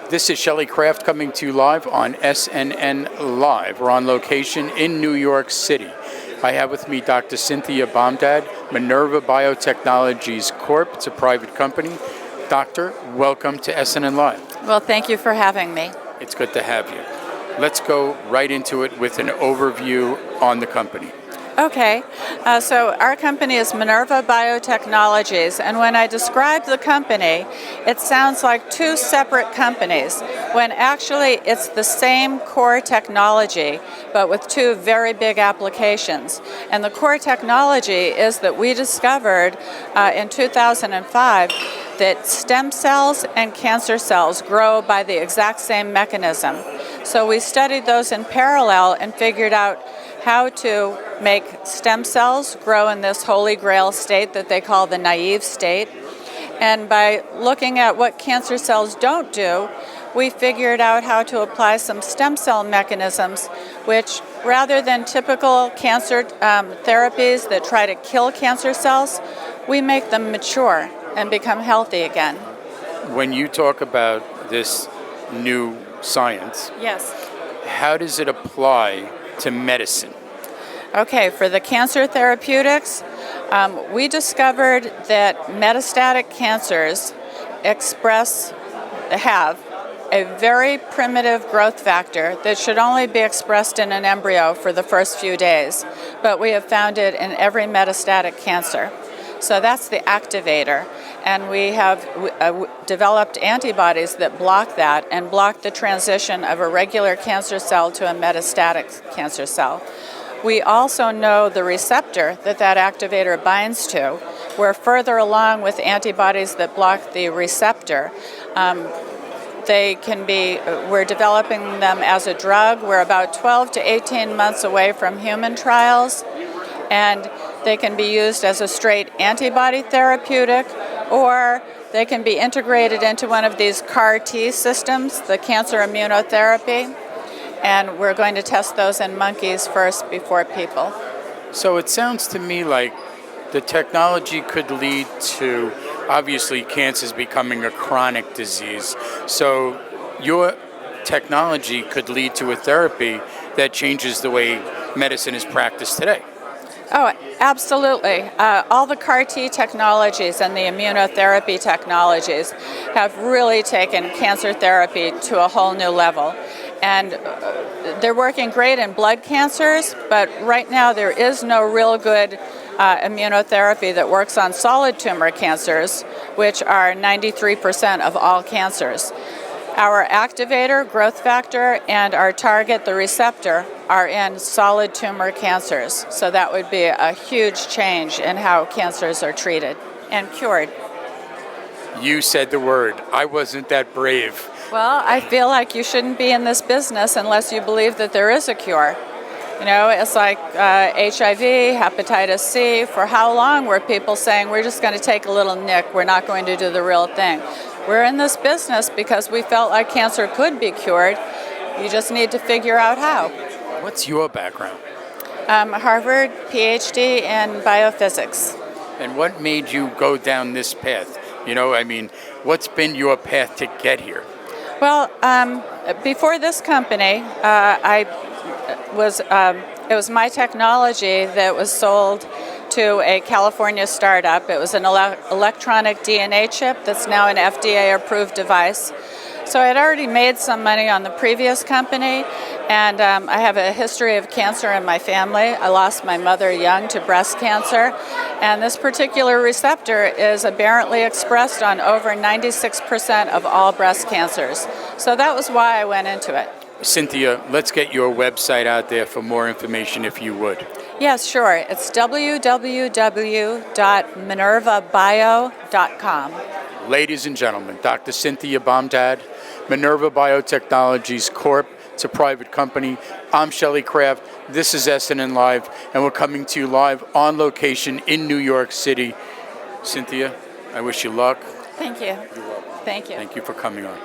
This is Shelley Kraft coming to you live on SNNLive. We're on location in New York City. I have with me Dr. Cynthia Bamdad, Minerva Biotechnologies Corp. It's a private company. Doctor, welcome to SNNLive. Well, thank you for having me. It's good to have you. Let's go right into it with an overview on the company. Okay, so our company is Minerva Biotechnologies, and when I describe the company, it sounds like two separate companies, when actually it's the same core technology, but with two very big applications. And the core technology is that we discovered in 2005 that stem cells and cancer cells grow by the exact same mechanism. So we studied those in parallel and figured out how to make stem cells grow in this holy grail state that they call the naive state. And by looking at what cancer cells don't do, we figured out how to apply some stem cell mechanisms, which rather than typical cancer therapies that try to kill cancer cells, we make them mature and become healthy again. When you talk about this new science, Yes. how does it apply to medicine? Okay, for the cancer therapeutics, we discovered that metastatic cancers have a very primitive growth factor that should only be expressed in an embryo for the first few days, but we have found it in every metastatic cancer. So that's the activator, and we have developed antibodies that block that and block the transition of a regular cancer cell to a metastatic cancer cell. We also know the receptor that activator binds to. We're further along with antibodies that block the receptor. We're developing them as a drug. We're about 12 to 18 months away from human trials, and they can be used as a straight antibody therapeutic, or they can be integrated into one of these CAR T systems, the cancer immunotherapy, and we're going to test those in monkeys first before people. So it sounds to me like the technology could lead to, obviously, cancer becoming a chronic disease. So your technology could lead to a therapy that changes the way medicine is practiced today. Oh, absolutely. All the CAR T technologies and the immunotherapy technologies have really taken cancer therapy to a whole new level. And they're working great in blood cancers, but right now there is no real good immunotherapy that works on solid tumor cancers, which are 93% of all cancers. Our activator, growth factor, and our target, the receptor, are in solid tumor cancers. So that would be a huge change in how cancers are treated and cured. You said the word. I wasn't that brave. Well, I feel like you shouldn't be in this business unless you believe that there is a cure. You know, it's like HIV, hepatitis C. For how long were people saying, we're just going to take a little nick, we're not going to do the real thing? We're in this business because we felt like cancer could be cured. You just need to figure out how. What's your background? Harvard, Ph.D. in biophysics. And what made you go down this path? What's been your path to get here? Well, before this company, it was my technology that was sold to a California startup. It was an electronic DNA chip that's now an FDA-approved device. So I had already made some money on the previous company, and I have a history of cancer in my family. I lost my mother young to breast cancer, and this particular receptor is aberrantly expressed on over 96% of all breast cancers. So that was why I went into it. Cynthia, let's get your website out there for more information, if you would. Yes, sure. It's www.minervabio.com. Ladies and gentlemen, Dr. Cynthia Bamdad, Minerva Biotechnologies Corp. It's a private company. I'm Shelley Kraft. This is SNNLive, and we're coming to you live on location in New York City. Cynthia, I wish you luck. Thank you. You're welcome. Thank you. Thank you for coming on.